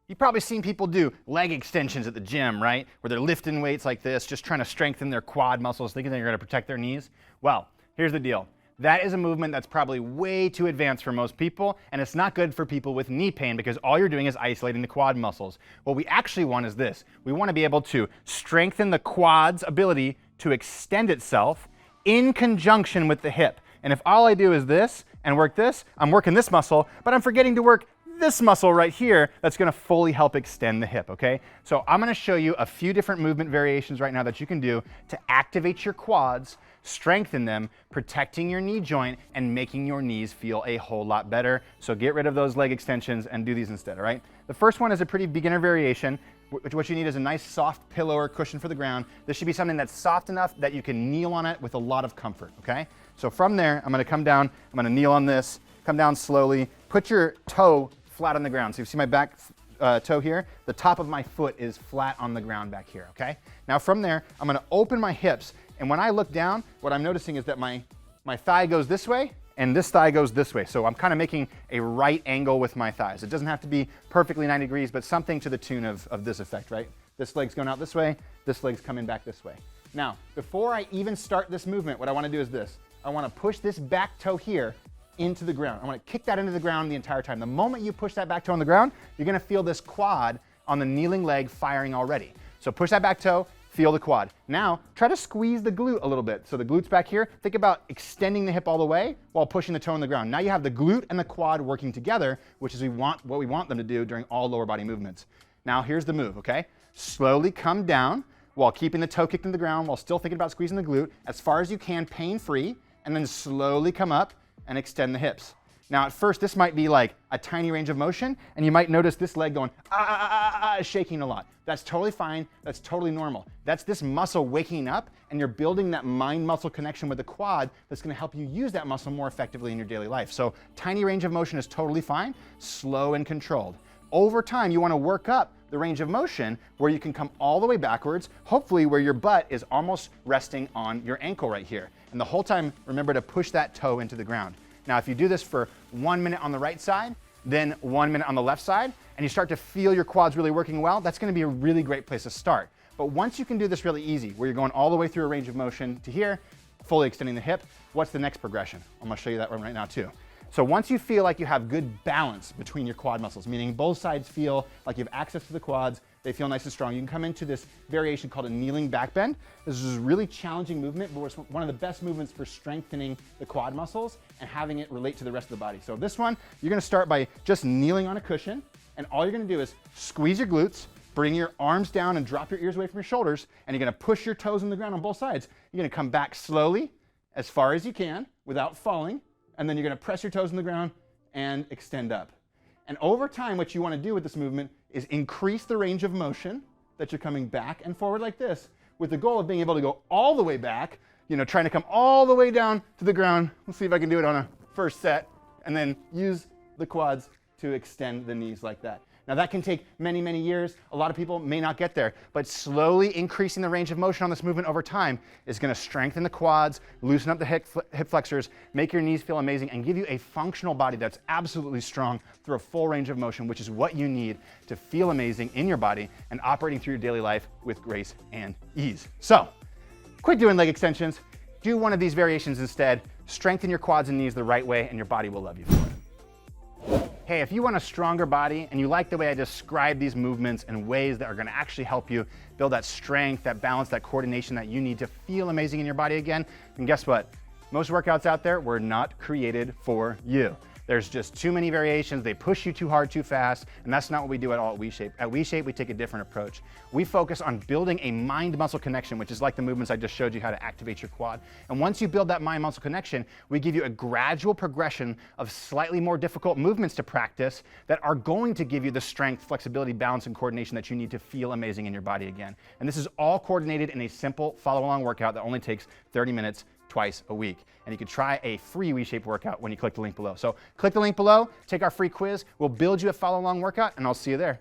You've probably seen people do leg extensions at the gym, right? Where they're lifting weights like this, just trying to strengthen their quad muscles, thinking they're going to protect their knees. Well, here's the deal. That is a movement that's probably way too advanced for most people, and it's not good for people with knee pain because all you're doing is isolating the quad muscles. What we actually want is this. We want to be able to strengthen the quad's ability to extend itself in conjunction with the hip. And if all I do is this and work this, I'm working this muscle, but I'm forgetting to work this muscle right here that's going to fully help extend the hip, okay? So I'm going to show you a few different movement variations right now that you can do to activate your quads, strengthen them, protecting your knee joint, and making your knees feel a whole lot better. So get rid of those leg extensions and do these instead, all right? The first one is a pretty beginner variation. What you need is a nice soft pillow or cushion for the ground. This should be something that's soft enough that you can kneel on it with a lot of comfort, okay? So from there, I'm going to come down, I'm going to kneel on this, come down slowly, put your toe flat on the ground. So you see my back toe here? The top of my foot is flat on the ground back here, okay? Now from there, I'm going to open my hips, and when I look down, what I'm noticing is that my thigh goes this way, and this thigh goes this way. So I'm kind of making a right angle with my thighs. It doesn't have to be perfectly 90 degrees, but something to the tune of this effect, right? This leg's going out this way, this leg's coming back this way. Now, before I even start this movement, what I want to do is this. I want to push this back toe here into the ground. I want to kick that into the ground the entire time. The moment you push that back toe on the ground, you're going to feel this quad on the kneeling leg firing already. So push that back toe, feel the quad. Now, try to squeeze the glute a little bit. So the glute's back here. Think about extending the hip all the way while pushing the toe on the ground. Now you have the glute and the quad working together, which is what we want them to do during all lower body movements. Now here's the move, okay? Slowly come down while keeping the toe kicked in the ground while still thinking about squeezing the glute as far as you can, pain-free, and then slowly come up and extend the hips. Now at first this might be like a tiny range of motion, and you might notice this leg going shaking a lot. That's totally fine, that's totally normal. That's this muscle waking up, and you're building that mind-muscle connection with the quad that's gonna help you use that muscle more effectively in your daily life. So tiny range of motion is totally fine, slow and controlled. Over time, you wanna work up the range of motion where you can come all the way backwards, hopefully where your butt is almost resting on your ankle right here. And the whole time, remember to push that toe into the ground. Now, if you do this for 1 minute on the right side, then 1 minute on the left side, and you start to feel your quads really working well, that's gonna be a really great place to start. But once you can do this really easy, where you're going all the way through a range of motion to here, fully extending the hip, what's the next progression? I'm gonna show you that one right now too. So once you feel like you have good balance between your quad muscles, meaning both sides feel like you have access to the quads, they feel nice and strong, you can come into this variation called a kneeling back bend. This is a really challenging movement, but it's one of the best movements for strengthening the quad muscles and having it relate to the rest of the body. So this one, you're gonna start by just kneeling on a cushion, and all you're gonna do is squeeze your glutes, bring your arms down and drop your ears away from your shoulders, and you're gonna push your toes in the ground on both sides. You're gonna come back slowly, as far as you can, without falling, and then you're gonna press your toes in the ground and extend up. And over time, what you wanna do with this movement is increase the range of motion that you're coming back and forward like this, with the goal of being able to go all the way back, trying to come all the way down to the ground. Let's see if I can do it on a first set, and then use the quads to extend the knees like that. Now that can take many, many years. A lot of people may not get there, but slowly increasing the range of motion on this movement over time is gonna strengthen the quads, loosen up the hip flexors, make your knees feel amazing, and give you a functional body that's absolutely strong through a full range of motion, which is what you need to feel amazing in your body and operating through your daily life with grace and ease. So, quit doing leg extensions. Do one of these variations instead. Strengthen your quads and knees the right way, and your body will love you for it. Hey, if you want a stronger body and you like the way I describe these movements in ways that are gonna actually help you build that strength, that balance, that coordination that you need to feel amazing in your body again, then guess what? Most workouts out there were not created for you. There's just too many variations, they push you too hard, too fast, and that's not what we do at all at WeShape. At WeShape, we take a different approach. We focus on building a mind-muscle connection, which is like the movements I just showed you how to activate your quad. And once you build that mind-muscle connection, we give you a gradual progression of slightly more difficult movements to practice that are going to give you the strength, flexibility, balance, and coordination that you need to feel amazing in your body again. And this is all coordinated in a simple follow-along workout that only takes 30 minutes twice a week. And you can try a free WeShape workout when you click the link below. So click the link below, take our free quiz, we'll build you a follow-along workout, and I'll see you there.